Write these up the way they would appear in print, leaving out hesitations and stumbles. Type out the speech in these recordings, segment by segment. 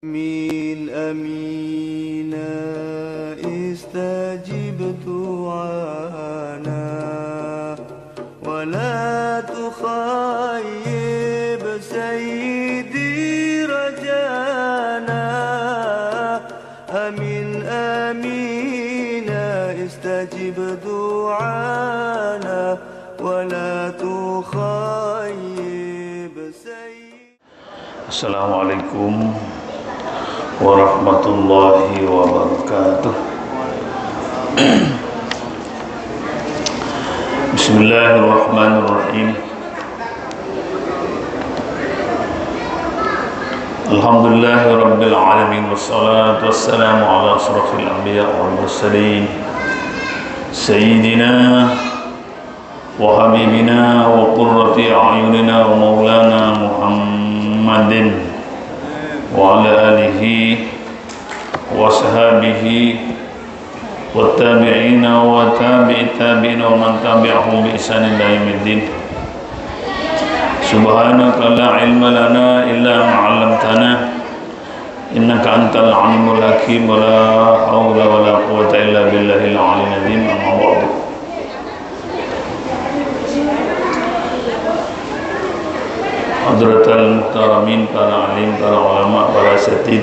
آمين آمين استجب دعانا ولا تخيب سيدي رجانا آمين آمين استجب دعانا ولا تخيب سيدي. Assalamualaikum warahmatullahi wabarakatuh. Bismillahirrahmanirrahim. Alhamdulillahi rabbil alamin wassalatu wassalamu ala asrafil anbiya wal mursalin sayyidina wa habibina wa qurrati a'yunina wa maulana Muhammadin wa ala alihi wa sahbihi wa tabi'ina wa tabi'i tabi'ina wa man tabi'ahum bi ihsanin ila yaumiddin. Subhanaka la ilma lana illa ma 'allamtana innaka antal alimul hakim wa la hawla wa la quwwata illa billahil aliyyil azim. Amma ba'du. Hadratal muhtaramin, para alim, para ulama, para asatid,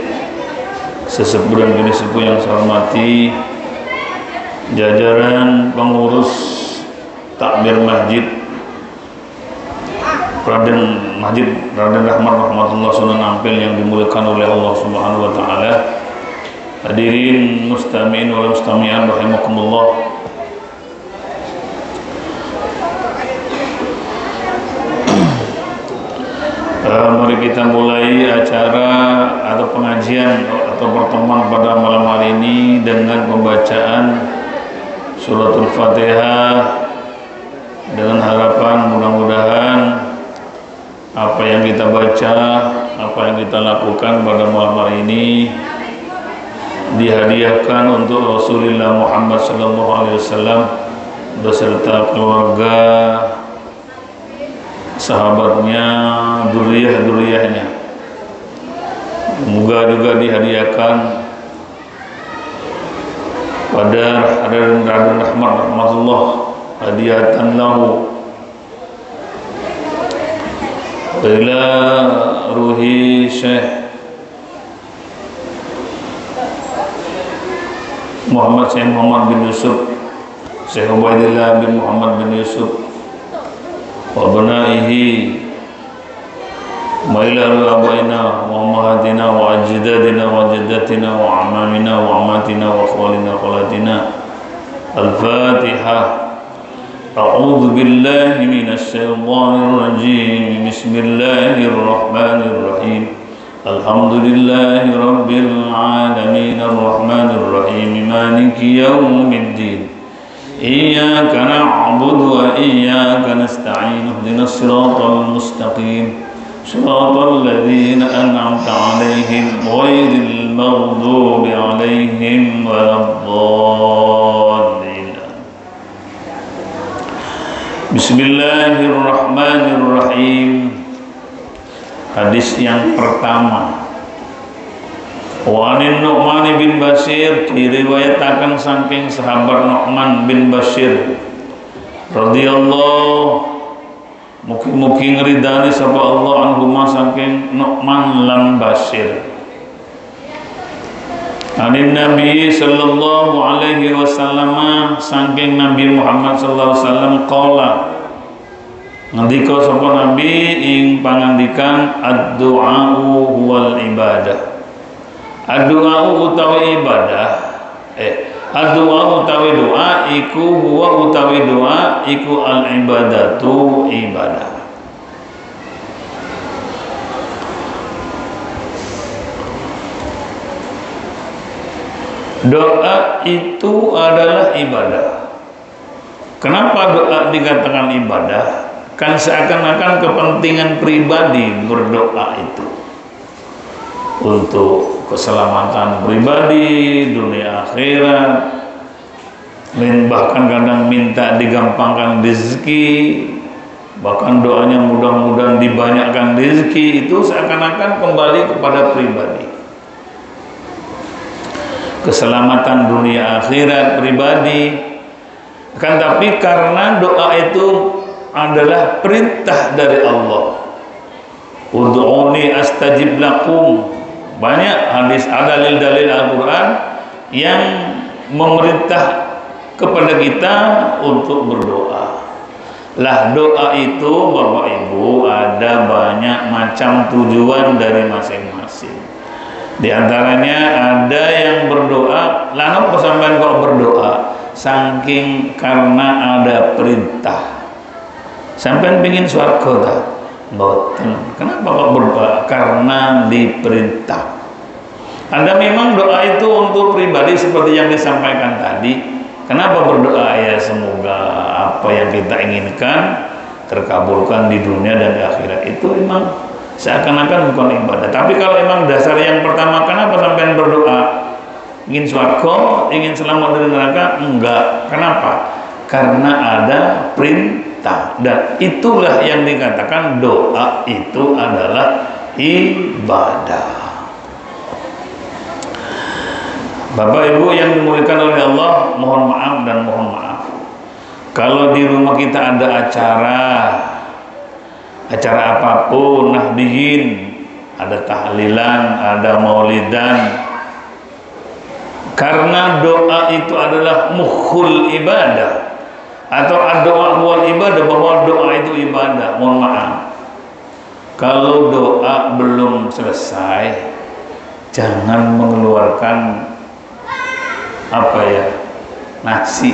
sesepuh dan bini sepuh yang saya hormati, jajaran pengurus takmir masjid Raden Rahmat rahmatullah sunan Ampel yang dimuliakan oleh Allah Subhanahu wa taala. Hadirin mustami'in wal mustami'at rahimakumullah. Mari kita mulai acara atau pengajian atau pertemuan pada malam hari ini dengan pembacaan suratul Fatihah, dengan harapan mudah-mudahan apa yang kita baca, apa yang kita lakukan pada malam hari ini dihadiahkan untuk Rasulullah Muhammad SAW beserta keluarga, sahabatnya, duriyah-duriyahnya. Semoga juga dihadiahkan pada Raden Rahmat rahmatullah hadiatan lahu ila ruhi Syekh Muhammad bin Yusuf, Syekh Ubaidillah bin Muhammad bin Yusuf wa banaihi maila abaina wa ummahatina wa ajdadina wa jaddatina wa amamina wa amatina wa khawalina khalatina. Al-Fatihah. A'udzu billahi minasy syaithanir rajim. Bismillahirrahmanirrahim. Alhamdulillahi rabbil alamin arrahmanir rahim maliki yaumiddin. إياك نعبد وإياك نستعين اهدنا الصراط المستقيم صراط الذين أنعمت عليهم غير المغضوب عليهم ولا الضالين. بسم الله الرحمن الرحيم. Hadis yang pertama, wa anin Nu'man bin Bashir, diriwayatakan saking sahabat Nu'man bin Bashir radhiyallahu, mugi-mugi ngridani sapa Allah anhuma saking Nu'man lan Bashir. Anin Nabi sallallahu alaihi wasallam, saking Nabi Muhammad sallallahu alaihi wasallam qala, ngendika sapa Nabi ing pangandikan ad-du'a'u huwal ibadah. Ad-du'a utawi ibadah, ad-du'a utawi doa iku huwa utawi doa iku al-ibadatu ibadah. Doa itu adalah ibadah. Kenapa doa dikatakan ibadah? Kan seakan-akan kepentingan pribadi berdoa itu untuk keselamatan pribadi, dunia akhirat, bahkan kadang minta digampangkan rezeki, bahkan doanya mudah-mudahan dibanyakkan rezeki, itu seakan-akan kembali kepada pribadi. keselamatan dunia akhirat pribadi. Kan tapi karena doa itu adalah perintah dari Allah. Ud'uni astajib lakum. Banyak hadis, ada dalil Al-Quran yang memerintah kepada kita untuk berdoa. Lah doa itu Bapak Ibu ada banyak macam tujuan dari masing-masing. Di antaranya ada yang berdoa, lalu sampean kok berdoa saking karena ada perintah. Sampean pengin swarga ta? Mboten. Kenapa kok berdoa? Karena diperintah. Anda memang doa itu untuk pribadi seperti yang disampaikan tadi. Kenapa berdoa? Ya semoga apa yang kita inginkan terkabulkan di dunia dan di akhirat. Itu memang seakan-akan bukan ibadah. Tapi kalau memang dasar yang pertama, kenapa sampai berdoa? Ingin swarga, ingin selamat dari neraka? Enggak. Kenapa? Karena ada perintah. Dan itulah yang dikatakan doa itu adalah ibadah. Bapak Ibu yang dimuliakan oleh Allah, mohon maaf dan mohon maaf. Kalau di rumah kita ada acara apapun, nahdiyin, ada tahlilan, ada maulidan, karena doa itu adalah mukhul ibadah atau doa wal ibadah, bahwa doa itu ibadah. Mohon maaf, kalau doa belum selesai, jangan mengeluarkan nasi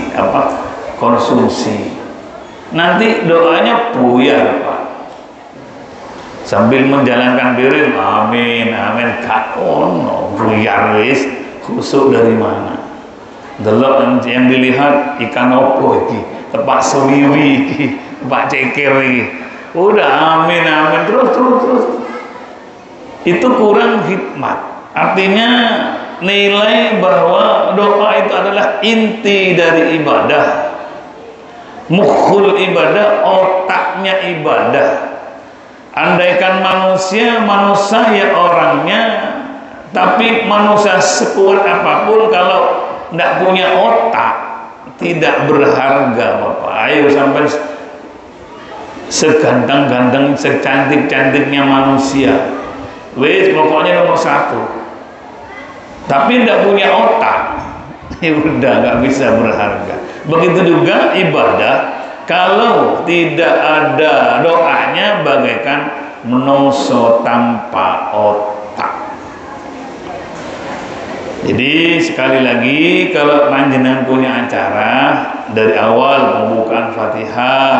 konsumsi. Nanti doanya buyar, Pak. Sambil menjalankan piring, amin amin, kaono buyar wis, khusuk dari mana? Delok yang dilihat ikan opo iki, tepak sewiwi iki, tepak ceker iki. Udah amin amin terus. Itu kurang hikmat. Artinya nilai bahwa doa itu adalah inti dari ibadah, mukhul ibadah, otaknya ibadah. Andaikan manusia ya orangnya, tapi manusia sekuat apapun kalau tidak punya otak tidak berharga, Bapak. Ayo sampai seganteng-ganteng, secantik-cantiknya manusia, wes pokoknya nomor 1. Tapi tidak punya otak, ya udah nggak bisa berharga. Begitu juga ibadah, kalau tidak ada doanya bagaikan menungso tanpa otak. Jadi sekali lagi, kalau panjenengan punya acara dari awal pembukaan Fatihah,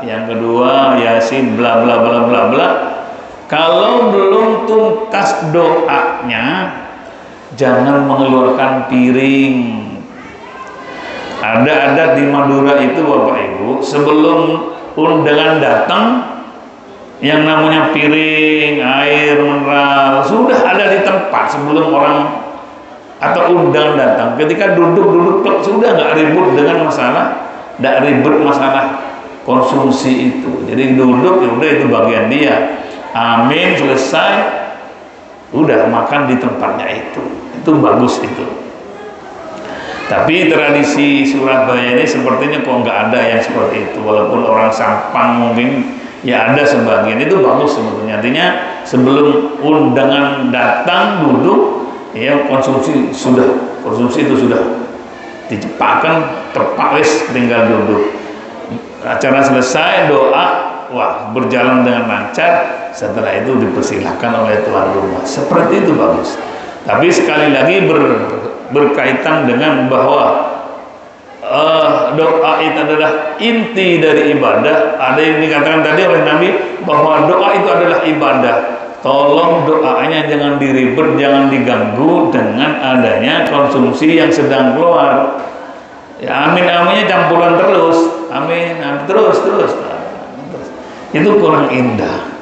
yang kedua Yasin, bla bla bla bla bla, kalau belum tuntas doanya, jangan mengeluarkan piring. Ada adat di Madura itu, Bapak Ibu, sebelum undangan datang, yang namanya piring, air mineral sudah ada di tempat sebelum orang atau undang datang. Ketika duduk sudah nggak ribut dengan masalah, nggak ribet masalah konsumsi itu. Jadi duduk, ya udah itu bagian dia. Amin, selesai, udah makan di tempatnya itu bagus itu. Tapi tradisi Surabaya ini sepertinya kok nggak ada yang seperti itu. Walaupun orang Sampang mungkin ya ada sebagian, itu bagus sebetulnya. Artinya sebelum undangan datang duduk, ya konsumsi itu sudah dicepatkan, tepat wis tinggal duduk. Acara selesai, doa, wah berjalan dengan lancar. Setelah itu dipersilahkan oleh tuan rumah. Seperti itu bagus. Tapi sekali lagi berkaitan dengan bahwa doa itu adalah inti dari ibadah. Ada yang dikatakan tadi oleh Nabi bahwa doa itu adalah ibadah. Tolong doanya jangan diribet, jangan diganggu dengan adanya konsumsi yang sedang keluar. Ya, amin aminnya campuran terus, amin terus. Itu kurang indah.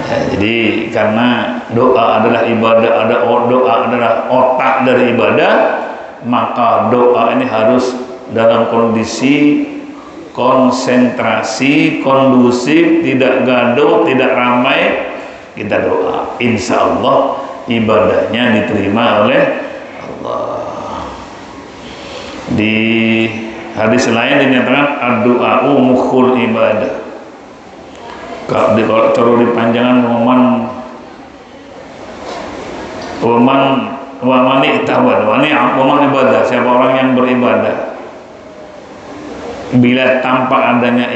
Ya, jadi karena doa adalah ibadah, doa adalah otak dari ibadah, maka doa ini harus dalam kondisi konsentrasi, kondusif, tidak gaduh, tidak ramai. Kita doa, insya Allah ibadahnya diterima oleh Allah. Allah. Di hadis lain dinyatakan ad-du'a'u mukhul ibadah. Kalau taruh di panjangan waman ibadah, siapa orang yang beribadah bila tanpa adanya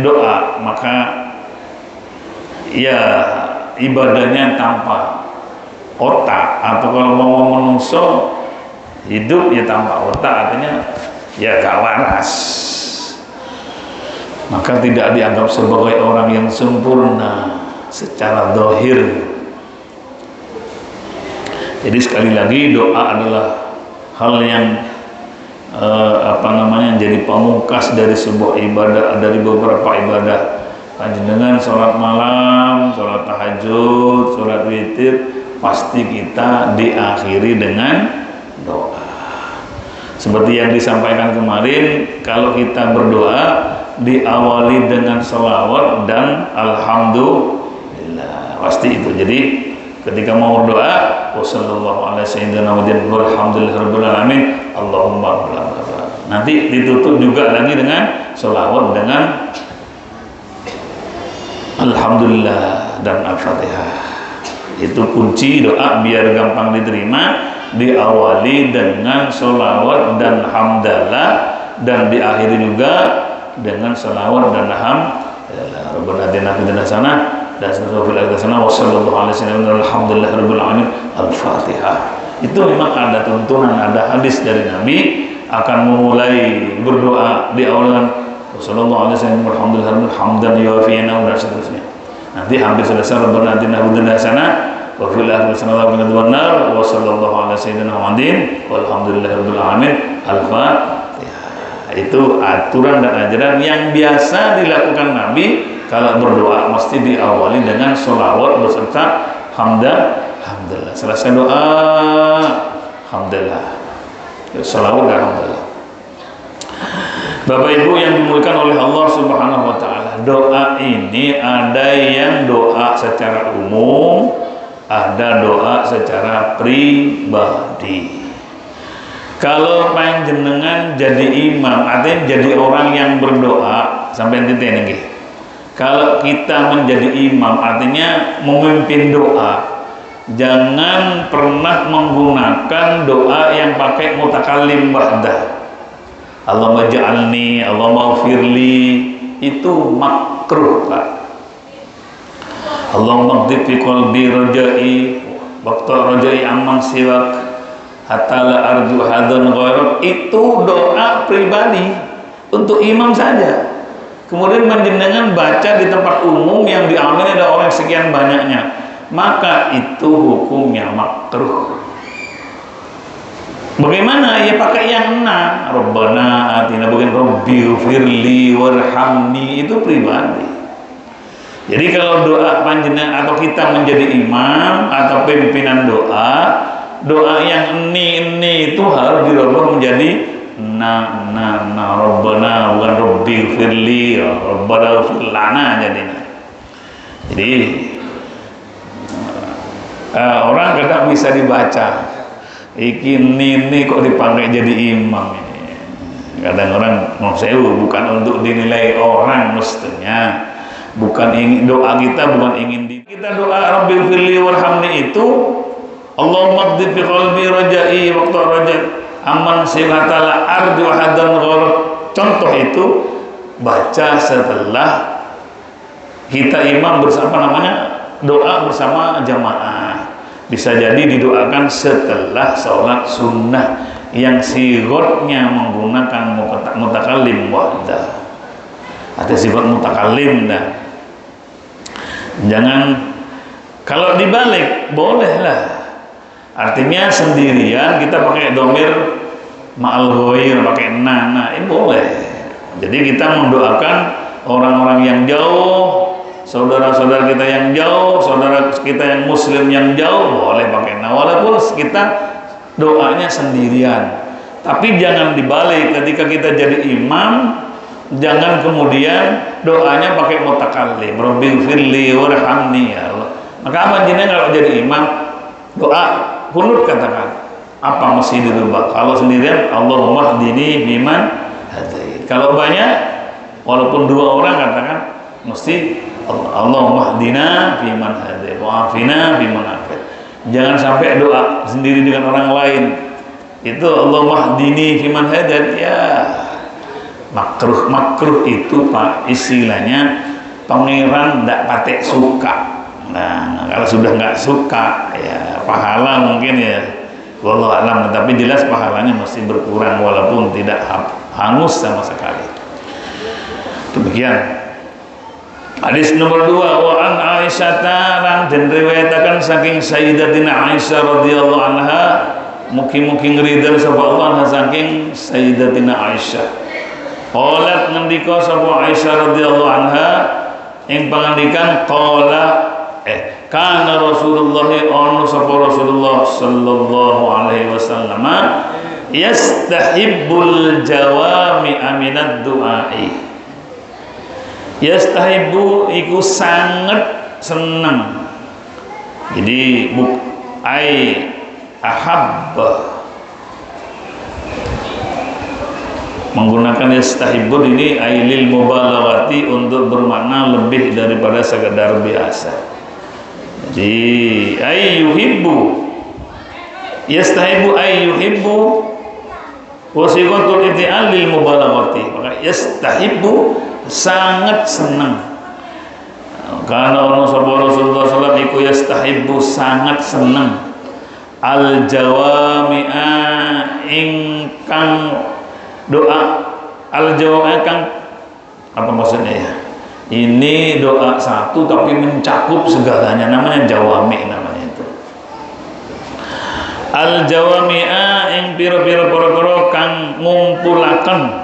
doa, maka ya ibadahnya tanpa otak, atau kalau mau menungso hidup ya tanpa otak, artinya ya gak waras, maka tidak dianggap sebagai orang yang sempurna secara zahir. Jadi sekali lagi doa adalah hal yang jadi pamungkas dari sebuah ibadah, dari beberapa ibadah. Panjenengan sholat malam, sholat tahajud, sholat witir, pasti kita diakhiri dengan doa. Seperti yang disampaikan kemarin, kalau kita berdoa diawali dengan sholawat dan alhamdulillah, pasti itu. Jadi ketika mau berdoa, wassallallahu ala sayyidina Muhammadin walhamdulillahirabbil alamin, Allahumma barik. Nanti ditutup juga lagi dengan sholawat dengan alhamdulillah dan al-fatihah. Itu kunci doa biar gampang diterima. Diawali dengan sholawat dan hamdalah, dan diakhiri juga dengan sholawat dan hamdalah. Rabbana atina fid dunya hasanah dan fil akhirati hasanah wa sallallahu alaihi wasallam alhamdulillahirabbil alamin. Al-Fatihah. Itu memang ada tuntunan, ada hadis dari Nabi akan memulai berdoa di awalan sallallahu alaihi wasallam alhamdulillah hamdan yuwafi ni'amahu dan seterusnya. Nanti hampir selesai Rabbana atina fid dunya hasanah wa fil akhirati hasanah wa qina adzabannar wa sallallahu ala sayyidina Muhammadin walhamdulillahirabbil alamin. Al-Fatihah. Itu aturan dan ajaran yang biasa dilakukan Nabi. Kalau berdoa mesti diawali dengan sholawat beserta hamdalah. Selesai doa hamdalah, sholawat dan hamdalah. Bapak Ibu yang dimuliakan oleh Allah Subhanahu wa taala, doa ini ada yang doa secara umum, ada doa secara pribadi. Kalau panjenengan jadi imam, artinya jadi orang yang berdoa, sampai titik ini. Kalau kita menjadi imam, artinya memimpin doa, jangan pernah menggunakan doa yang pakai mutakallim wahdah. Allahumma ja'alni, Allahumma ghfirli, itu makruh, Pak. Allahumma qdib fi qalbi rajai waqta rajai amman siwak hatta la arju hadan ghairak. Itu doa pribadi untuk imam saja. Kemudian menjenengan baca di tempat umum yang diamini ada orang sekian banyaknya, maka itu hukumnya makruh. Bagaimana? Ya pakai yang enam. Rabbana atina, bukan Rabbi firli warhamni, itu pribadi. Jadi kalau doa panjenengan atau kita menjadi imam atau pimpinan doa yang ini itu harus dirubah menjadi Rabbana, bukan Rabbi firli, Rabbana firlana jadinya. Jadi orang kadang bisa dibaca, iki ini kok dipakai jadi imam ini. Kadang orang mau sewu, bukan untuk dinilai orang mestinya, bukan ingin doa kita bukan ingin kita doa Rabbil firli warhamni itu Allahumma qdib fi qalbi rajai waqta rajai amman silatala arju hadan gharak. Contoh itu baca setelah kita imam bersama, doa bersama jamaah. Bisa jadi didoakan setelah sholat sunnah yang sigotnya menggunakan mutakallim wahdah. Ada sifat mutakallim dah. Jangan, kalau dibalik bolehlah. Artinya sendirian kita pakai domir ma'al ghair, pakai nah ini boleh. Jadi kita mendoakan orang-orang yang jauh, saudara-saudara kita yang jauh, saudara kita yang muslim yang jauh, boleh pakai nah, walaupun kita doanya sendirian. Tapi jangan dibalik, ketika kita jadi imam jangan kemudian doanya pakai mutakallim, Rabbil firli warhamni, ya Allah. Maka apa jenengan kalau jadi imam doa kunut katakan apa mesti dirubah? Kalau sendirian Allahumma hdini biman hadait. Kalau banyak, walaupun 2 orang katakan mesti Allahumma hdina biman hadait wa afina biman afait. Jangan sampai doa sendiri dengan orang lain. Itu Allahumma hdini biman hadait, ya makruh itu Pak, istilahnya pangeran ndak patek suka. Nah, kalau sudah nggak suka ya pahala mungkin ya wallahu alam, tapi jelas pahalanya mesti berkurang walaupun tidak hangus sama sekali. Demikian. Hadis nomor 2, wa an Aisyah lan den riwayataken saking Sayyidatina Aisyah radhiyallahu anha, mugi-mugi ngridho sapa Allah saking Sayyidatina Aisyah. Qalat ngendika sapa Aisyah radhiyallahu anha ing pangandikan qala kana Rasulullah ono sapa Rasulullah sallallahu alaihi wasallam yastahibbul jawami aminad du'ai. Yastahibbu iku sangat seneng. Jadi ahab menggunakan yastahibbu ini ailil mubalaghati untuk bermakna lebih daripada sekedar biasa. Jadi ayyuhibbu yastahibu ayyuhibbu wasiqatul iti'al lil mubalaghati. Maka yastahibu sangat senang. Karena Allah Rasulullah SAW iku yastahibu sangat senang al jawami'a ingkang doa al jawami'a kang apa maksudnya ya? Ini doa satu tapi mencakup segalanya, namanya jawami namanya itu. Al jawami'a ing pira-pira perkara kang ngumpulaken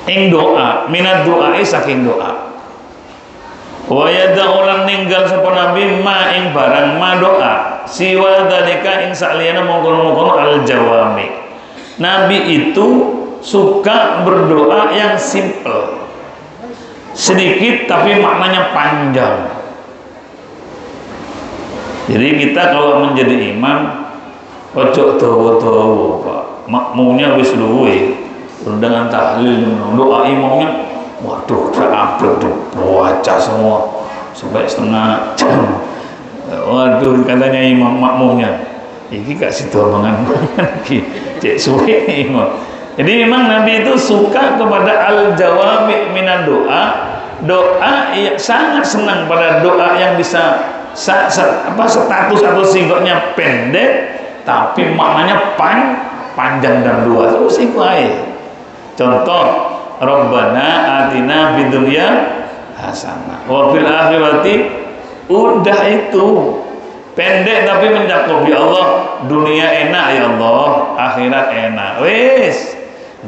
ing doa, minat doa saking doa. Wa yada'ulan ninggal sapa nabi ma ing barang ma doa, siwa dalika ing saliyana mongkon-mongkon al jawami. Nabi itu suka berdoa yang simple, sedikit tapi maknanya panjang. Jadi kita kalau menjadi imam ojo dawa-dawa Pak, makmumnya wis luwe dengan tahlil doa imamnya waduh terabot baca semua sampai setengah jam. Waduh katanya imam makmumnya iki gak sido mangan-mangan iki cek suwe imam. Jadi memang Nabi itu suka kepada al-jawami minan doa yang sangat senang pada doa yang bisa status atau singkatnya pendek tapi maknanya panjang dan luas. Terus iku ae. Contoh, Rabbana atina fid dunya hasanah wa fil akhirati, udah itu pendek tapi mencakup. Ya Allah, dunia enak ya Allah, akhirat enak. Wis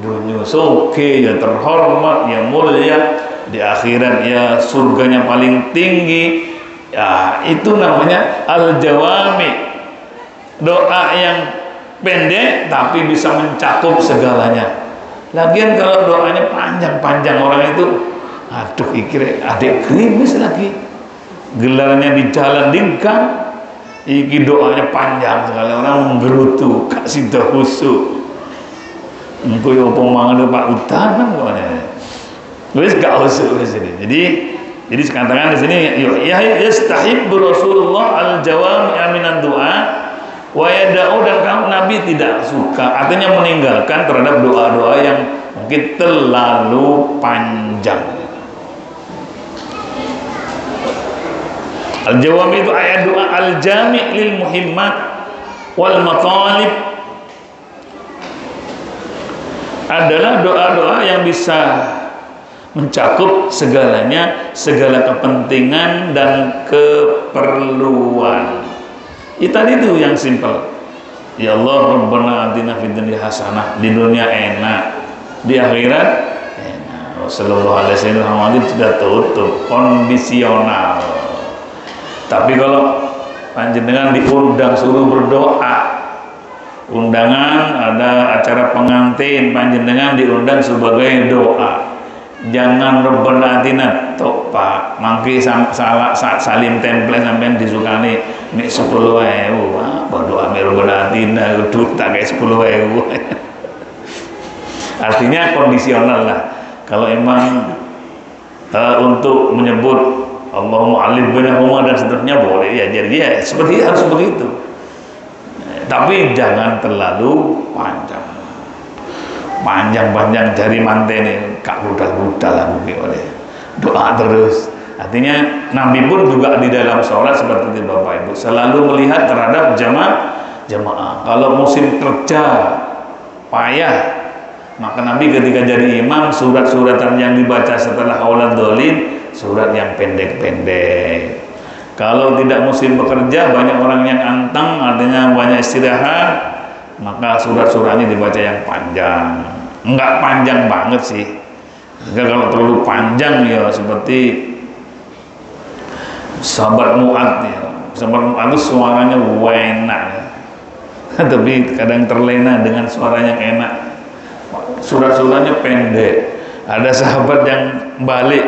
dunia soke ya terhormat ya mulia, di akhirat ya surganya paling tinggi. Ya itu namanya al-jawami, doa yang pendek tapi bisa mencakup segalanya. Lagian kalau doanya panjang-panjang orang itu aduh ikir adik gerimis lagi, gelarnya di jalan dingkang iki doanya panjang sekali, orang menggerutu kasih khusyuk. Engko yo pemangan Pak Udan kan kok. Wis gak usah wis ini. Jadi sekatakan di sini ya yastahibbu Rasulullah al-jawami minan doa wa yada'u, dan kamu Nabi tidak suka, artinya meninggalkan terhadap doa-doa yang mungkin terlalu panjang. Al-jawami itu ayat doa al-jami' lil muhimmat wal maqalib, adalah doa-doa yang bisa mencakup segalanya, segala kepentingan dan keperluan. Itu tadi itu yang simpel. Ya Allah, Rabbana atina fid dunya hasanah, di dunia enak, di akhirat enak. Rasulullah SAW sudah tutup kondisional. Tapi kalau panjenengan diundang suruh berdoa, undangan ada acara pengantin, panjenengan diundang sebagai doa, jangan Rabbana atina tok Pak mangki salah salim template sampean disukani mek 10.000 apa doa Rabbana atina duit tak kayak 10.000. Artinya kondisional lah. Kalau emang untuk menyebut Allahumma alif bainahuma dan seterusnya boleh ya, jadi ya seperti harus begitu. Tapi jangan terlalu panjang jari mantene kak budal lah mungkin oleh doa terus. Artinya Nabi pun juga di dalam sholat seperti itu Bapak Ibu selalu melihat terhadap jamaah. Kalau musim kerja payah, maka Nabi ketika jadi imam surat-suratan yang dibaca setelah awal dolin surat yang pendek-pendek. Kalau tidak musim bekerja, banyak orang yang antang, artinya banyak istirahat, maka surat-suratnya dibaca yang panjang. Enggak panjang banget sih. Kalau terlalu panjang ya seperti sahabat Mu'ad ya. Sahabat Mu'ad itu suaranya enak ya. Tapi kadang terlena dengan suara yang enak. Surat-suratnya pendek. Ada sahabat yang balik.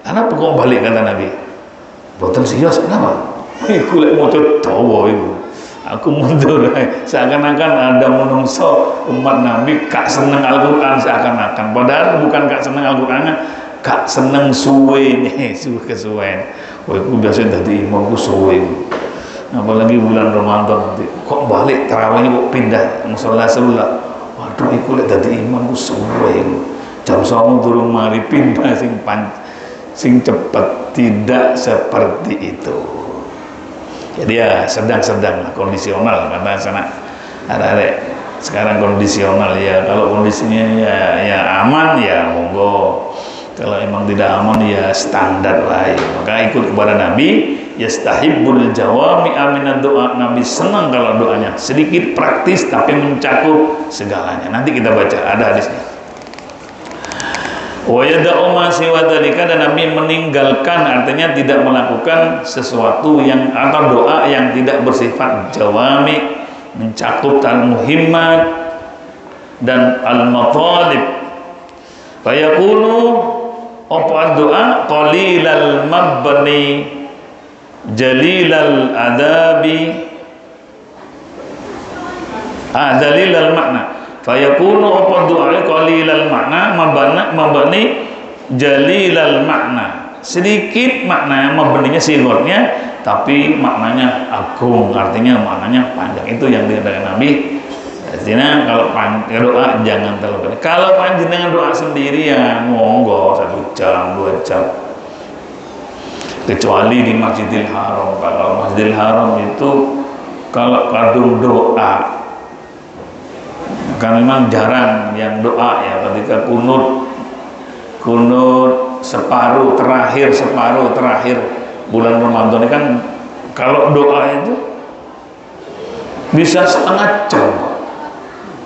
Kenapa kok balik kata Nabi? Boten serius kenapa? Iku lek moco dawa iku. Aku mundur. Seakan-akan ada menungso umat Nabi gak seneng Al-Qur'an seakan-akan. Padahal bukan gak seneng Al-Qur'annya, gak seneng suwe nih, suwe kesuwen. Wah, iku biasa dadi imam ku suwe. Apalagi bulan Ramadan nanti. Kok balik tarawihnya kok pindah musala sebelah. Waduh, iku lek dadi imam ku suwe. Jam 09.00 durung mari pindah sing cepat, tidak seperti itu. Jadi ya sedang-sedang lah, kondisional kata sana ada sekarang kondisional ya. Kalau kondisinya ya aman ya monggo, kalau emang tidak aman ya standar lah ya. Maka ikut kepada Nabi yastahibbul jawami aminad doa. Nabi senang kalau doanya sedikit praktis tapi mencakup segalanya. Nanti kita baca ada hadisnya. Wa yada'u ma siwa dzalika, dan Nabi meninggalkan, artinya tidak melakukan sesuatu yang atau doa yang tidak bersifat jawami, mencakup al-muhimmat dan al-matalib. Fa yakunu apa doa qalilal mabni jalilal adabi dalilal makna. Fayakunu apa doa qalilal makna mabani jalilal makna, sedikit makna, mabaninya sigornya tapi maknanya agung, artinya maknanya panjang. Itu yang dikatakan Nabi. Artinya kalau doa jangan terlalu banyak. Kalau panjenengan doa sendiri ya monggo 1 jam 2 jam, kecuali di Masjidil Haram. Kalau Masjidil Haram itu kalau kadung doa, karena memang jarang yang doa ya, ketika kunut separuh terakhir bulan Ramadan ini kan kalau doa itu bisa setengah jam,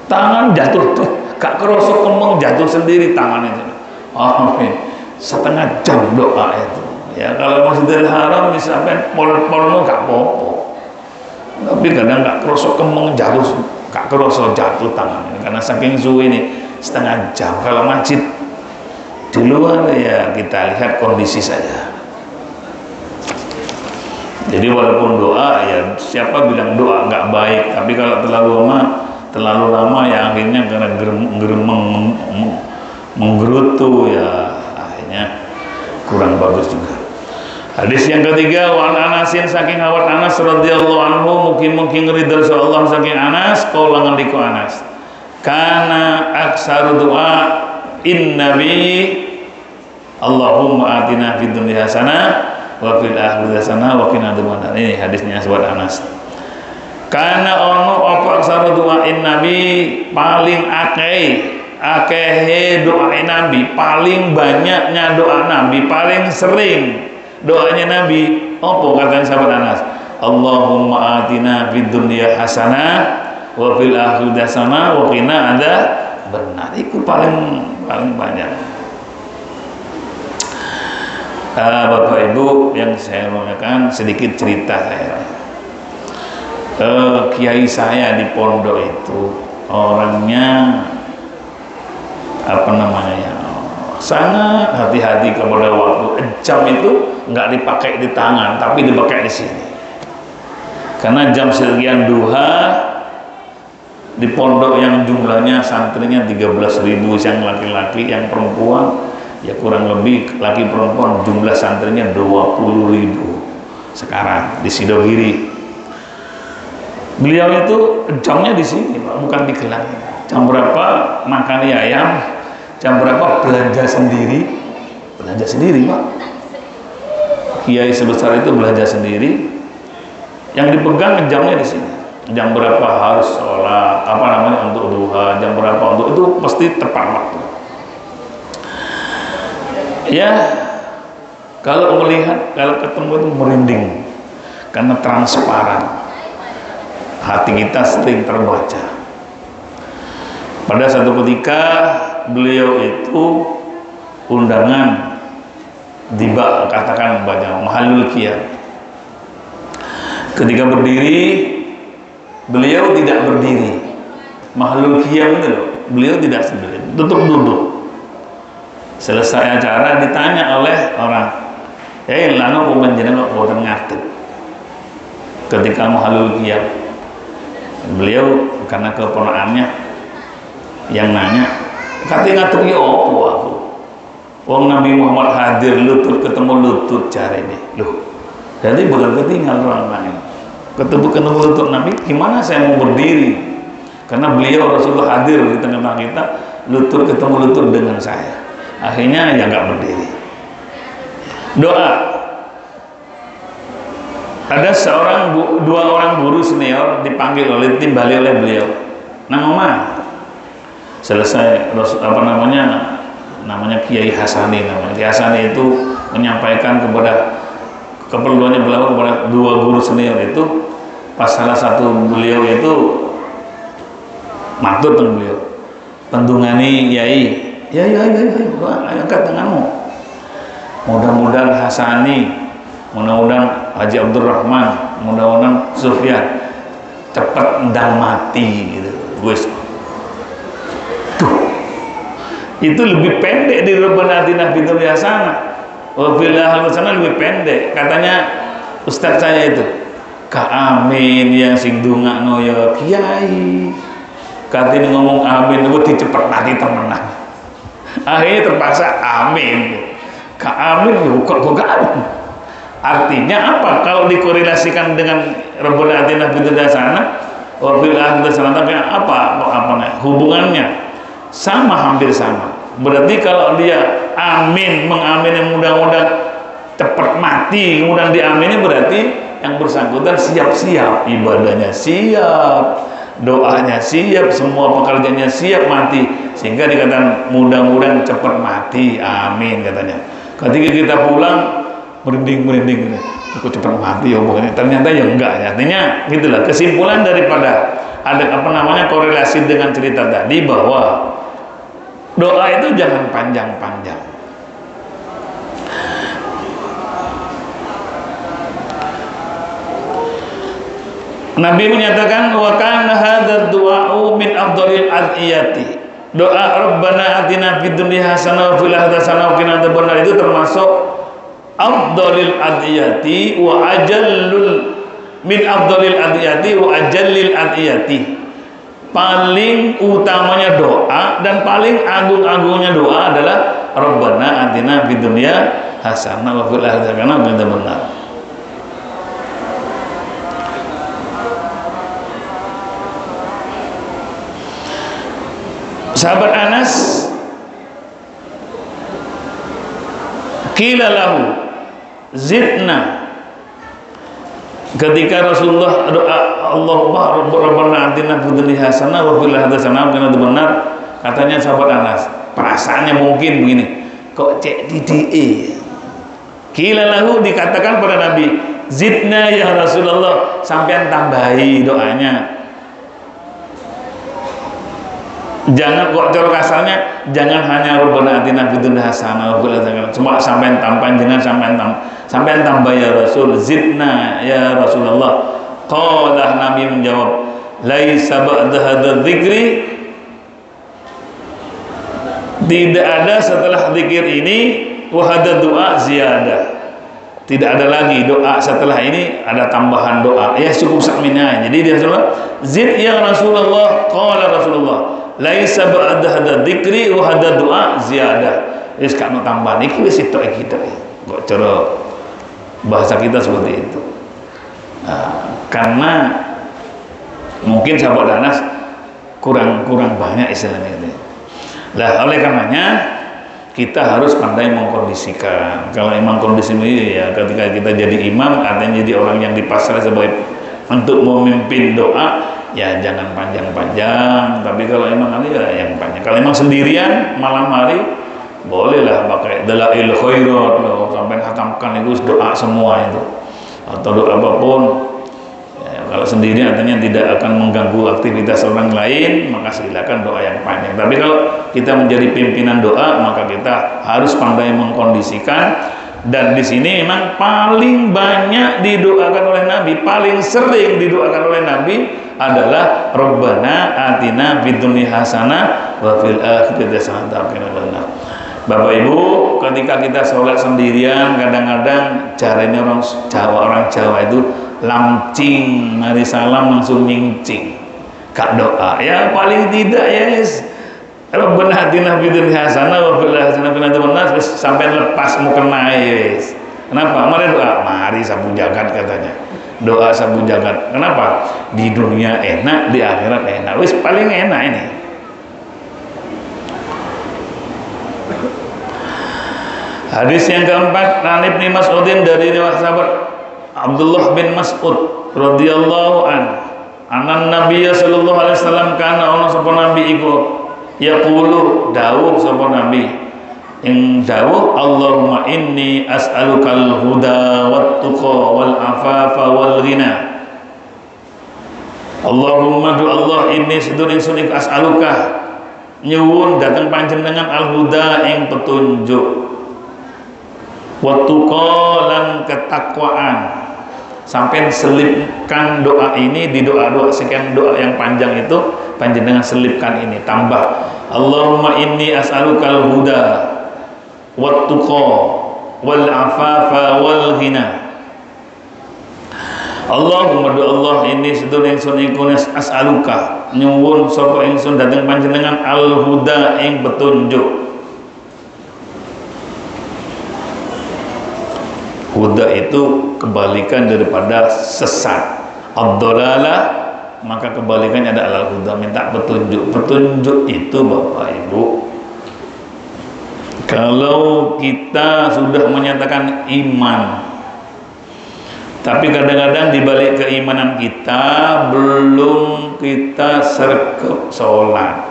tangan jatuh tuh gak kerosok kemeng jatuh sendiri tangan itu. Setengah jam doa itu ya. Kalau Masjidil Haram bisa sampai pol-polno gak apa-apa, tapi kadang gak kerosok kemeng jatuh, gak kerasa jatuh tangan karena saking suwe ini setengah jam. Kalau masjid di luar ya kita lihat kondisi saja. Jadi walaupun doa ya, siapa bilang doa nggak baik, tapi kalau terlalu lama ya akhirnya karena menggerutu ya akhirnya kurang bagus juga. Hadis yang ketiga, wa Anasin, saking awat Anas radhiyallahu anhu, mungkin ridha Allah saking Anas, qaula ngendika Anas, kana aksaru doa nabi Allahumma atina fid dunya hasanah wa fil akhirati hasanah wa qina adzabannar. Ini hadisnya sahabat Anas. Kana ono apa aksaru doa nabi, paling akehe doa Nabi, paling banyaknya doa Nabi, paling sering doanya Nabi. Apa katanya sahabat Anas? Allahumma atina fid dunya hasanah wa fil akhirati hasanah wa qina adzabannar. Itu paling banyak. Bapak Ibu yang saya mengatakan sedikit cerita saya. Kiai saya di pondok itu orangnya sangat hati-hati kepada waktu. Jam itu nggak dipakai di tangan tapi dipakai di sini, karena jam sekian duha di pondok yang jumlahnya santrinya 13.000, yang laki-laki, yang perempuan ya kurang lebih laki perempuan jumlah santrinya 20.000 sekarang di Sidogiri. Beliau itu jamnya di sini Pak, bukan di Gelang. Jam berapa makan ayam, jam berapa belanja sendiri Pak. Kiai sebesar itu belanja sendiri, yang dipegang jamnya di sini. Jam berapa harus sholat, untuk duha, jam berapa untuk itu pasti tepat waktu. Ya, kalau ketemu itu merinding karena transparan. Hati kita sering terbaca. Pada satu ketika beliau itu undangan di katakan banyak Mahalul Qiyam. Ketika berdiri, beliau tidak berdiri. Mahalul Qiyam itu loh, beliau tidak sendiri, duduk. Selesai acara ditanya oleh orang, lano pemenjenengan boten ngartep. Ketika Mahalul Qiyam, beliau karena keponakannya yang nanya, katanya ngatur ya opo aku. Wong Nabi Muhammad hadir lutut ketemu lutut cari ini. Loh, jadi bukan ketinggal orang lain. Ketemu lutut Nabi, gimana saya mau berdiri? Karena beliau Rasulullah hadir di tengah-tengah kita, lutut ketemu lutut dengan saya. Akhirnya ya nggak berdiri. Doa. Ada dua orang guru senior dipanggil timbali oleh beliau. Nama selesai namanya Kiai Hasani namanya. Kiai Hasani itu menyampaikan keperluannya beliau kepada dua guru senior itu. Pas salah satu beliau itu matur dengan beliau, pendungani Yai, ya angkat tanganmu. Mudah-mudahan Hasani, mudah-mudahan Haji Abdurrahman, mudah-mudahan Sufyan cepat ndang mati gitu. Itu lebih pendek di Rabbana Atina fid dunya hasanah wa fil akhirati hasanah, lebih pendek. Katanya ustaz saya itu, Kak Amin yang sing dungakno ya Kiai. Katanya ngomong amin itu dicepet mati temenan. Akhirnya terpaksa amin. Kak Amin kok amin. Artinya apa? Kalau dikorelasikan dengan Rabbana Atina fid dunya hasanah wa fil akhirati hasanah, apa hubungannya? Sama, hampir sama. Berarti kalau dia amin, mengamini mudah-mudahan cepat mati, kemudian diamini, berarti yang bersangkutan siap-siap, ibadahnya siap, doanya siap, semua pekerjaannya siap mati, sehingga dikatakan mudah-mudahan cepat mati, amin katanya. Ketika kita pulang merinding, aku cepat mati ya pokoknya. Ternyata ya enggak ya. Artinya gitulah kesimpulan daripada ada korelasi dengan cerita tadi, bahwa doa itu jangan panjang-panjang. Nabi menyatakan wa kana hadzal du'a'u min afdhalil adiyati. Doa Rabbana atina fid dunya hasanah wa fil akhirati hasanah wa qina adzabannar itu termasuk afdhalil adiyati wa ajallul min afdhalil adiyati wa ajallil adiyati. Paling utamanya doa dan paling agung-agungnya doa adalah Rabbana atina fid dunya hasanah wa fil akhirati hasanah wa qina adzabannar. Sahabat Anas, qila lahu zidna, ketika Rasulullah doa Allahumma rabbana atina fid dunya hasanah wa fil akhirati hasanah wa qina adzabannar, katanya sahabat Anas, perasaannya mungkin begini, kok cek didi. Qila lahu, dikatakan pada Nabi, zidna ya Rasulullah, sampean tambahi doanya. Jangan kok cara kasarnya, jangan hanya Rabbana atina fid dunya hasanah wa fil akhirati hasanah, cuma sampean tambahin, jangan sampean tambah ya Rasul, zidna ya Rasulullah. Qala, Nabi menjawab, laisa ba'da hadzal dzikri, tidak ada setelah zikir ini wa hadzal doa ziyadah, Tidak ada lagi doa setelah ini, ada tambahan doa. Ya cukup sakmina. Jadi dia Rasulullah, zid ya Rasulullah, qala Rasulullah, laisa ba'da hada dzikri wa hada doa ziyadah. Wis kanu tambahan iki wis sitok kita. Kok cara bahasa kita seperti itu. Nah, karena mungkin sahabat Anas kurang banyak istilahnya itu. Lah oleh karenanya kita harus pandai mengkondisikan. Kalau memang kondisi ini ya ketika kita jadi imam, artinya jadi orang yang dipasrah sebagai untuk memimpin doa, ya jangan panjang-panjang. Tapi kalau emang kali ya yang panjang. Kalau emang sendirian malam hari, bolehlah pakai dalail khairat loh, sampai khatamkan itu doa semua itu. Atau doa apapun. Kalau sendiri artinya tidak akan mengganggu aktivitas orang lain, maka silakan doa yang panjang. Tapi kalau kita menjadi pimpinan doa, maka kita harus pandai mengkondisikan. Dan di sini memang paling banyak didoakan oleh Nabi, paling sering didoakan oleh Nabi adalah Rabbana atina fid dunya hasanah wa fil akhirati hasanah wa qina adzabannar. Bapak Ibu, ketika kita sholat sendirian, kadang-kadang caranya orang Jawa itu lamcing, mari salam langsung nyincing, kak doa ya paling tidak ya guys, Rabbana atina fid dunya hasanah wa fil akhirati hasanah sampai lepas mau kena guys. Kenapa? Mari doa, mari sabu jagat katanya, doa sabu jagat. Kenapa? Di dunia enak, di akhirat enak. Wis paling enak ini. Hadis yang keempat, An Ibnu Mas'udin dari riwayat sahabat Abdullah bin Mas'ud radhiyallahu anan Nabi sallallahu alaihi wasallam kana ana sapa nabi iku yaqulu dawuh sapa nabi ing dawuh Allahumma inni as'alukal huda wat tuqa wal afafa wal ghina. Allahumma du Allah inni sedun ingsun iku as'aluka nyuwun dateng panjenengan al huda ing petunjuk wat tuqa lan ketakwaan. Sampai selipkan doa ini di doa-doa sekian doa yang panjang itu, panjenengan selipkan ini, tambah Allahumma inni as'alukal huda wat tuqa wal afafa wal ghina. Allahumma do Allah ini sedulur ingsun iku as'aluka nyuwun sapa ingsun dhateng panjenengan al huda ing petunjuk. Huda itu kebalikan daripada sesat. Ad-dhalalah maka kebalikannya adalah huda, minta petunjuk. Petunjuk itu Bapak Ibu, kalau kita sudah menyatakan iman, tapi kadang-kadang dibalik keimanan kita belum kita sergap sholat.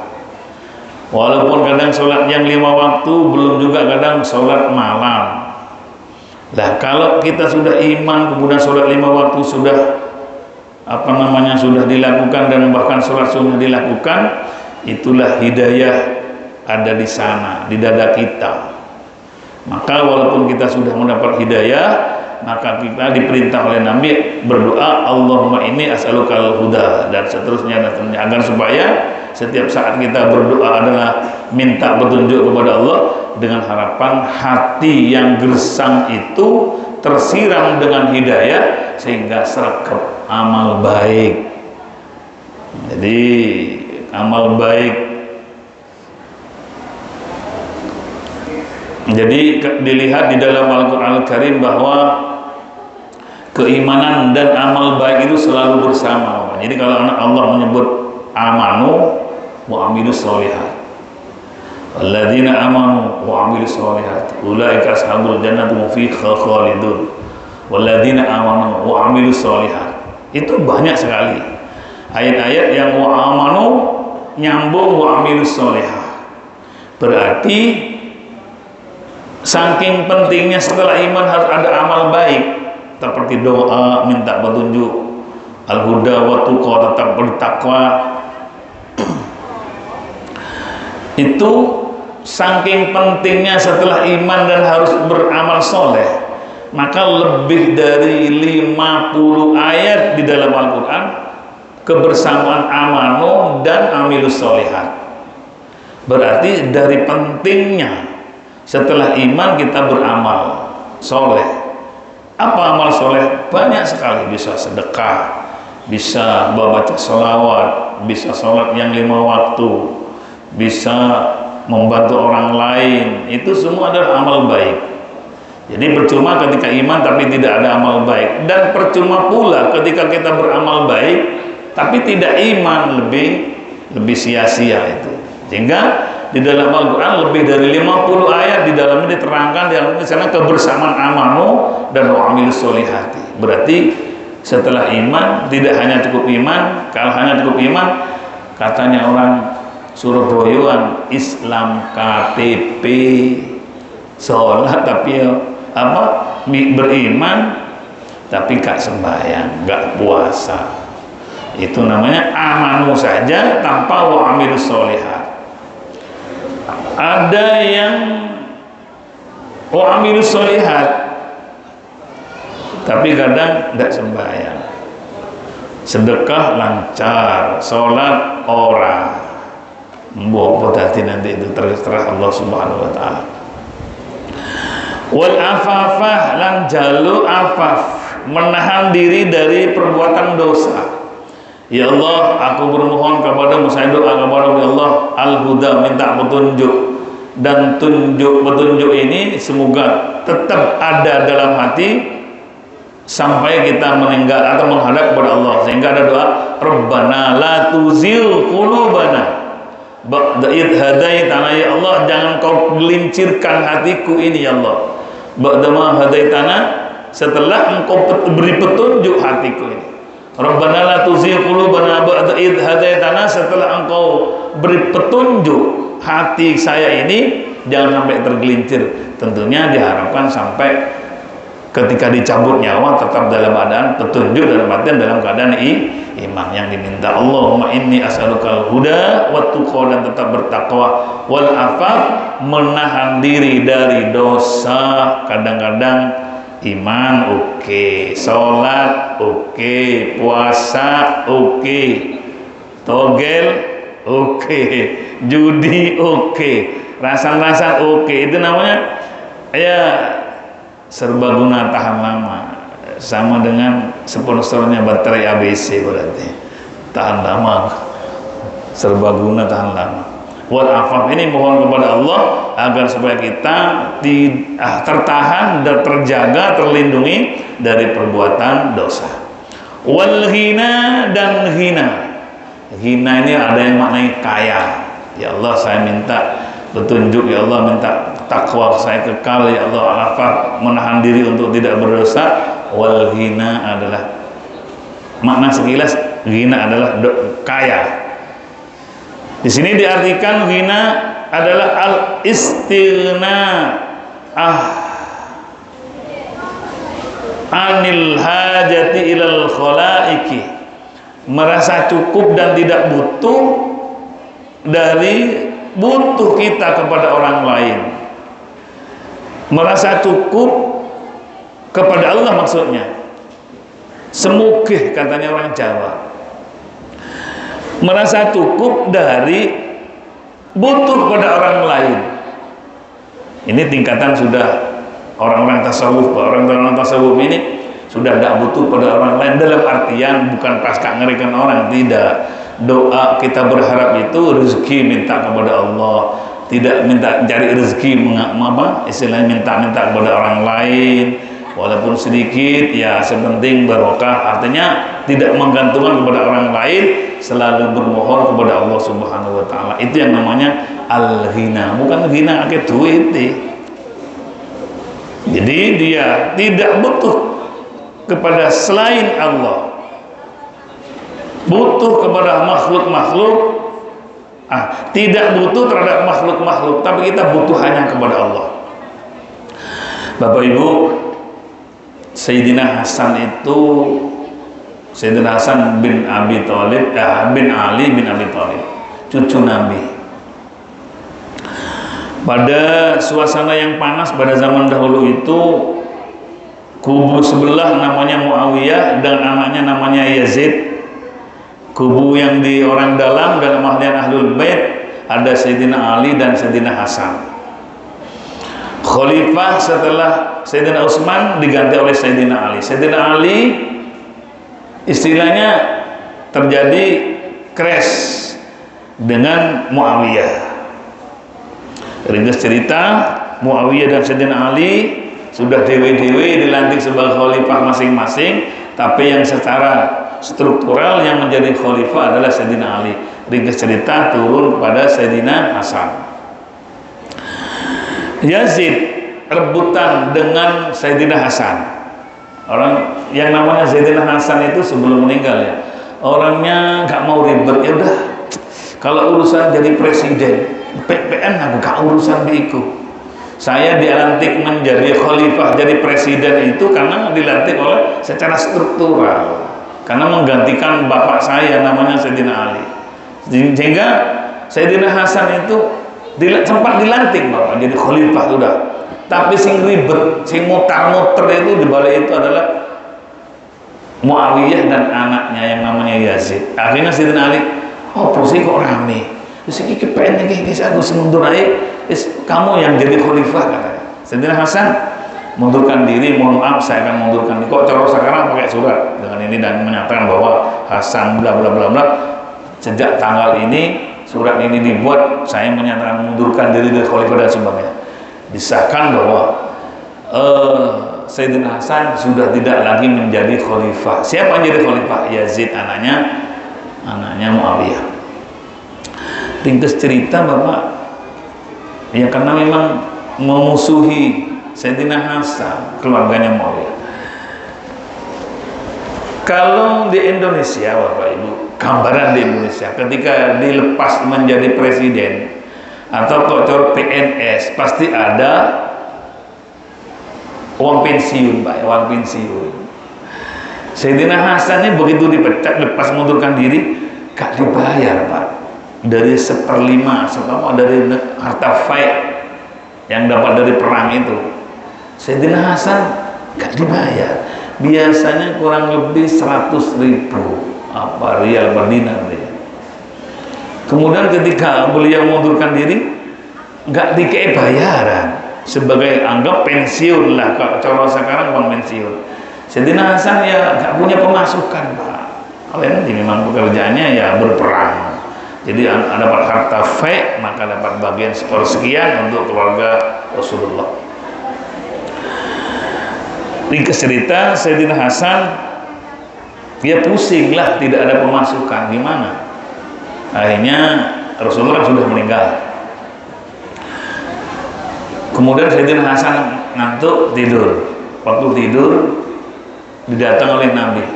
Walaupun kadang sholat yang 5 waktu, belum juga kadang sholat malam. Nah, kalau kita sudah iman kemudian sholat 5 waktu sudah sudah dilakukan dan bahkan sholat sunnah dilakukan, itulah hidayah ada di sana, di dada kita. Maka walaupun kita sudah mendapat hidayah, maka kita diperintah oleh Nabi berdoa Allahumma inni as'alukal huda dan seterusnya agar supaya setiap saat kita berdoa adalah minta petunjuk kepada Allah dengan harapan hati yang gersang itu tersiram dengan hidayah sehingga sergap amal baik. Jadi amal baik, jadi dilihat di dalam Al-Quran Al-Karim bahwa keimanan dan amal baik itu selalu bersama. Jadi kalau Allah menyebut amanu wa amilus sholihat, alladzina amanu wa amilus sholihat ulaika ashabul jannati hum fiha khalidun, walladzina amanu wa amilus sholihat. Itu banyak sekali ayat-ayat yang wa amanu nyambung wa amilus sholihat. Berarti saking pentingnya setelah iman harus ada amal baik, seperti doa, minta petunjuk, al-huda wa tuqa, tetap bertakwa. Itu saking pentingnya setelah iman dan harus beramal soleh, maka lebih dari 50 ayat di dalam Al-Quran kebersamaan amanu dan amilus solihat. Berarti dari pentingnya setelah iman kita beramal soleh, Apa amal soleh? Banyak sekali. Bisa sedekah, bisa baca sholawat, bisa sholat yang 5 waktu, bisa membantu orang lain. Itu semua adalah amal baik. Jadi percuma ketika iman tapi tidak ada amal baik, dan percuma pula ketika kita beramal baik tapi tidak iman, lebih sia-sia itu. Sehingga di dalam Al-Quran lebih dari 50 ayat di dalamnya diterangkan di dalamnya sana kebersamaan amanu dan wa'amilus solihati. Berarti setelah iman tidak hanya cukup iman. Kalau hanya cukup iman, katanya orang Surabayaan, Islam KTP, sholat tapi beriman tapi gak sembahyang, gak puasa. Itu namanya amanu saja tanpa wa'amilus solihat. Ada yang wa'amilus solihat tapi kadang tidak sembahyang, sedekah lancar, sholat ora, mbok dadi nanti itu terserah Allah Subhanahu wa taala. Wal afafah lan jalu afaf, menahan diri dari perbuatan dosa. Ya Allah, aku bermohon kepadamu, saya doa kepadamu ya Allah, al-huda, minta petunjuk, dan petunjuk ini semoga tetap ada dalam hati sampai kita meninggal atau menghadap kepada Allah. Sehingga ada doa, Rabbana la tuzigh qulubana ba'da idh hadaitana, ya Allah jangan kau gelincirkan hatiku ini ya Allah, ba'da ma hadaitana, setelah engkau beri petunjuk hatiku ini. Rabbana la tuzigh qulubana ba'da idh hadaitana, setelah engkau beri petunjuk hati saya ini jangan sampai tergelincir. Tentunya diharapkan sampai ketika dicabut nyawa tetap dalam keadaan petunjuk, dalam artian dalam keadaan iman yang diminta. Allahumma inni as'alukal huda wa tuqa, dan tetap bertakwa, wal afaf, menahan diri dari dosa. Kadang-kadang iman oke, sholat oke, puasa oke, togel oke, judi oke, rasan-rasan oke. Itu namanya ya serbaguna tahan lama. Sama dengan sponsornya baterai ABC, berarti tahan lama, serbaguna tahan lama. Wal afaf ini mohon kepada Allah agar supaya kita tertahan dan terjaga, terlindungi dari perbuatan dosa. Wal ghina, dan ghina. Ghina ini ada yang maknanya kaya. Ya Allah, saya minta petunjuk, ya Allah minta takwa saya kekal, ya Allah afaf, menahan diri untuk tidak berdosa. Wal ghina adalah makna sekilas, ghina adalah kaya. Di sini diartikan ghina adalah al-istighna anil hajati ilal khalaiki, merasa cukup dan tidak butuh dari butuh kita kepada orang lain. Merasa cukup kepada Allah maksudnya. Semugih katanya orang Jawa. Merasa cukup dari butuh pada orang lain. Ini tingkatan sudah orang-orang tasawuf. Orang-orang tasawuf ini sudah tidak butuh pada orang lain, dalam artian bukan pasca ngerikan orang, tidak. Doa kita berharap itu rezeki minta kepada Allah, tidak minta cari rezeki istilahnya minta kepada orang lain, walaupun sedikit ya sepenting barokah. Artinya tidak menggantungkan kepada orang lain, selalu bermohon kepada Allah Subhanahu wa taala. Itu yang namanya al-ghina, bukan ghina akeh duit. Jadi dia tidak butuh kepada selain Allah, butuh kepada makhluk-makhluk, tidak butuh terhadap makhluk-makhluk, tapi kita butuh hanya kepada Allah. Bapak Ibu, Sayyidina Hasan itu, Sayyidina Hasan bin Abi Thalib, bin Ali bin Abi Thalib, cucu Nabi. Pada suasana yang panas pada zaman dahulu itu, kubu sebelah namanya Muawiyah dan anaknya namanya Yazid. Kubu yang di orang dalam dan ahlian Ahlul Bait ada Sayyidina Ali dan Sayyidina Hasan. Khalifah setelah Sayyidina Utsman diganti oleh Sayyidina Ali. Sayyidina Ali istilahnya terjadi crash dengan Muawiyah. Ringkas cerita, Muawiyah dan Sayyidina Ali sudah dewe-dewe dilantik sebagai khalifah masing-masing, tapi yang secara struktural yang menjadi khalifah adalah Sayyidina Ali. Ringkas cerita turun kepada Sayyidina Hasan. Yazid rebutan dengan Sayyidina Hasan. Orang yang namanya Sayyidina Hasan itu sebelum meninggal ya, orangnya nggak mau ribet. Ya udah, kalau urusan jadi presiden, PPN aku gak urusan diiku. Saya dilantik menjadi khalifah, jadi presiden itu karena dilantik oleh secara struktural, karena menggantikan bapak saya namanya Sayyidina Ali. Sehingga Sayyidina Hasan itu sempat dilantik bapak jadi khalifah sudah. Tapi sing ribet, sing mutar-muter itu di balik itu adalah Muawiyah dan anaknya yang namanya Yazid. Akhirnya Sayyidina Ali, oh posisi kok rame. Terus ini kepengen ini saya harus mundur aja. Kamu yang jadi khalifah katanya. Sayyidina Hasan mundurkan diri, mohon maaf saya akan mundurkan diri. Kok cara sekarang pakai surat dengan ini dan menyatakan bahwa Hasan bla bla bla bla. Sejak tanggal ini surat ini dibuat, saya menyatakan mundurkan diri dari khalifah dan sebagainya. Disahkan bahwa Sayyidina Hasan sudah tidak lagi menjadi khalifah. Siapa yang jadi khalifah? Yazid, anaknya Muawiyah. Ringkas cerita bapak, ya karena memang memusuhi Sayyidina Hasan, keluarganya Muawiyah. Kalau di Indonesia bapak ibu, gambaran di Indonesia ketika dilepas menjadi presiden atau kocor PNS, pasti ada uang pensiun pak, uang pensiun. Sayyidina Hasan ini begitu dipecat, lepas mundurkan diri, gak dibayar pak. Dari 1/5 dari harta faid yang dapat dari perang itu, Sayyidina Hasan gak dibayar. Biasanya kurang lebih 100.000 rial per dinar dia. Kemudian ketika beliau mundurkan diri, gak dikei bayaran sebagai anggap pensiun lah, kalau cara sekarang uang pensiun. Sayyidina Hasan ya gak punya pemasukan pak. Kalau nanti memang pekerjaannya ya berperang. Jadi dapat harta faid, maka dapat bagian sepersekian untuk keluarga Rasulullah. Ringkas cerita, Sayyidina Hasan dia pusing lah, tidak ada pemasukan, gimana? Akhirnya Rasulullah sudah meninggal. Kemudian Sayyidina Hasan ngantuk tidur. Waktu tidur didatang oleh Nabi.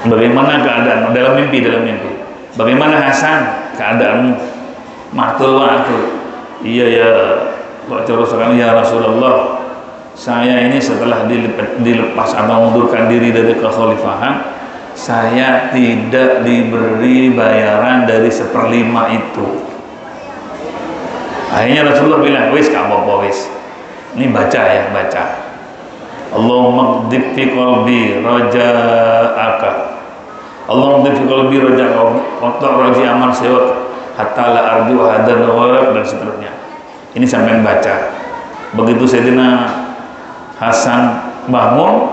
Bagaimana keadaan? Dalam mimpi. Bagaimana Hasan keadaanmu? Matul waktu. Iya ya, kok terus sekarang ya Rasulullah, saya ini setelah dilepas atau mundurkan diri dari kekhalifahan, saya tidak diberi bayaran dari 1/5 itu. Akhirnya Rasulullah bilang, wis gak apa-apa wis. Ini baca ya, baca. Allahumma qdib fi qalbi raja'aka. Allahumma qdib fi qalbi raja'aka wa raji aman sewak hatta la arju hadan gharab, dan seterusnya. Ini sampai baca. Begitu Sayyidina Hasan bangun,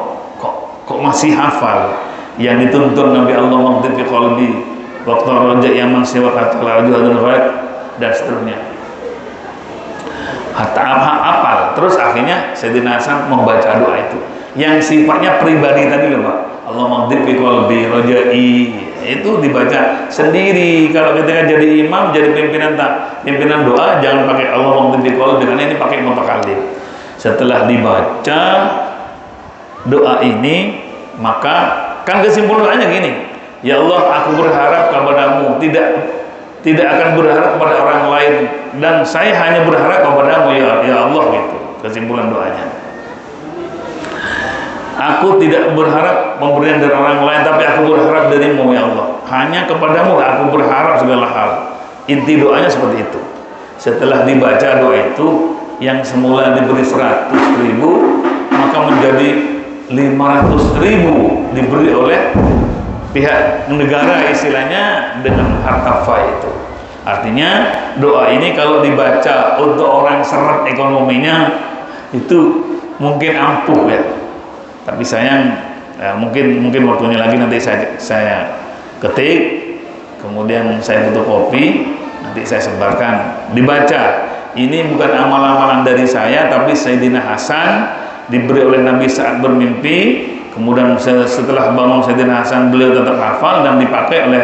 kok masih hafal yang dituntun Nabi, Allahumma qdib fi qalbi wa raji aman sewak hatta la arju hadan gharab, dan seterusnya. Hatta hafal. Terus akhirnya Sayyidina Hasan membaca doa itu yang sifatnya pribadi tadi loh Pak. Allahumma qdib fi qalbi rajai, itu dibaca sendiri. Kalau ketika jadi imam, jadi pimpinan doa, jangan pakai Allahumma qdib fi qalbi, karena ini pakai mutakallim. Setelah dibaca doa ini, maka kan kesimpulannya gini, ya Allah, aku berharap kepadamu, tidak akan berharap kepada orang lain, dan saya hanya berharap kepadamu ya Allah, gitu kesimpulan doanya. Aku tidak berharap pemberian dari orang lain, tapi aku berharap darimu ya Allah, hanya kepadamu aku berharap segala hal. Inti doanya seperti itu. Setelah dibaca doa itu, yang semula diberi 100.000 maka menjadi 500.000 diberi oleh pihak negara, istilahnya dengan harta faid itu. Artinya doa ini kalau dibaca untuk orang seret ekonominya itu mungkin ampuh ya. Tapi sayang mungkin waktunya lagi nanti saya ketik, kemudian saya tutup kopi, nanti saya sebarkan. Dibaca. Ini bukan amal-amalan dari saya, tapi Sayyidina Hasan diberi oleh Nabi saat bermimpi. Kemudian setelah bangun Sayyidina Hasan, beliau tetap hafal dan dipakai oleh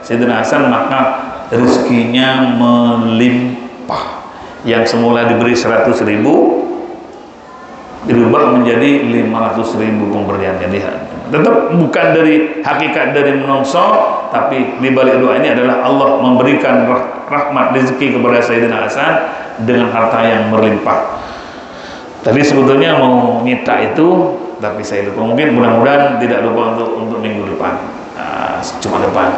Sayyidina Hasan, maka rezekinya melimpah. Yang semula diberi 100.000 dirubah menjadi 500.000 pemberiannya. Tetap bukan dari hakikat dari menungso, tapi di balik doa ini adalah Allah memberikan rahmat rezeki kepada Sayyidina Hasan dengan harta yang berlimpah. Tadi sebetulnya mau nyita itu, tapi saya lupa. Mungkin mudah-mudahan tidak lupa untuk minggu depan, cuma depan.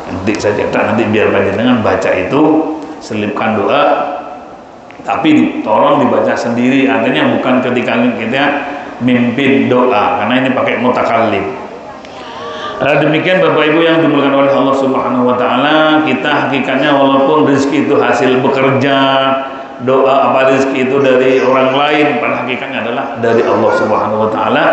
Nanti saya cetak, nanti biar panjenengan baca itu, selipkan doa, tapi tolong dibaca sendiri. Artinya bukan ketika kita mimpin doa, karena ini pakai mutakallim. Demikian Bapak Ibu yang dimuliakan oleh Allah Subhanahu wa taala, kita hakikatnya walaupun rezeki itu hasil bekerja, doa apa rezeki itu dari orang lain, pada hakikatnya adalah dari Allah Subhanahu wa taala.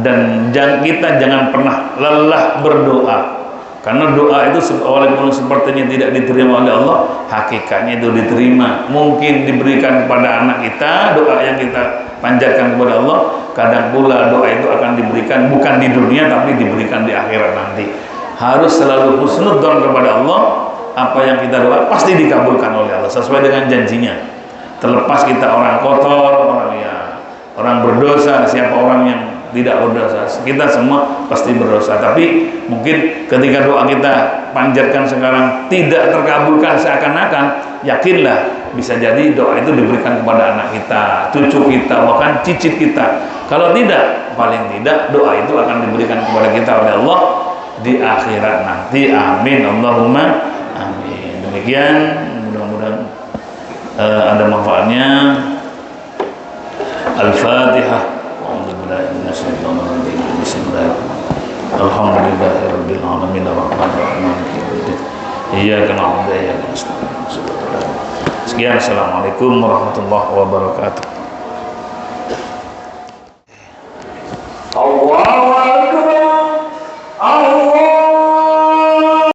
Dan kita jangan pernah lelah berdoa. Karena doa itu walaupun sepertinya tidak diterima oleh Allah, hakikatnya itu diterima. Mungkin diberikan kepada anak kita, doa yang kita panjatkan kepada Allah. Kadang pula doa itu akan diberikan bukan di dunia, tapi diberikan di akhirat nanti. Harus selalu husnudzon kepada Allah. Apa yang kita doa pasti dikabulkan oleh Allah sesuai dengan janjinya. Terlepas kita orang kotor, orang berdosa, siapa orang yang tidak berdosa, kita semua pasti berdosa. Tapi mungkin ketika doa kita panjatkan sekarang tidak terkabulkan seakan-akan, yakinlah bisa jadi doa itu diberikan kepada anak kita, cucu kita, bahkan cicit kita. Kalau tidak, paling tidak doa itu akan diberikan kepada kita oleh Allah di akhirat nanti. Amin, Allahumma amin. Demikian, mudah-mudahan ada manfaatnya. Al-Fatihah. Alhamdulillahirabbil alamin arrahmanir rahim iyyaka na'budu wa iyyaka nasta'in. Sekian, assalamualaikum warahmatullahi wabarakatuh.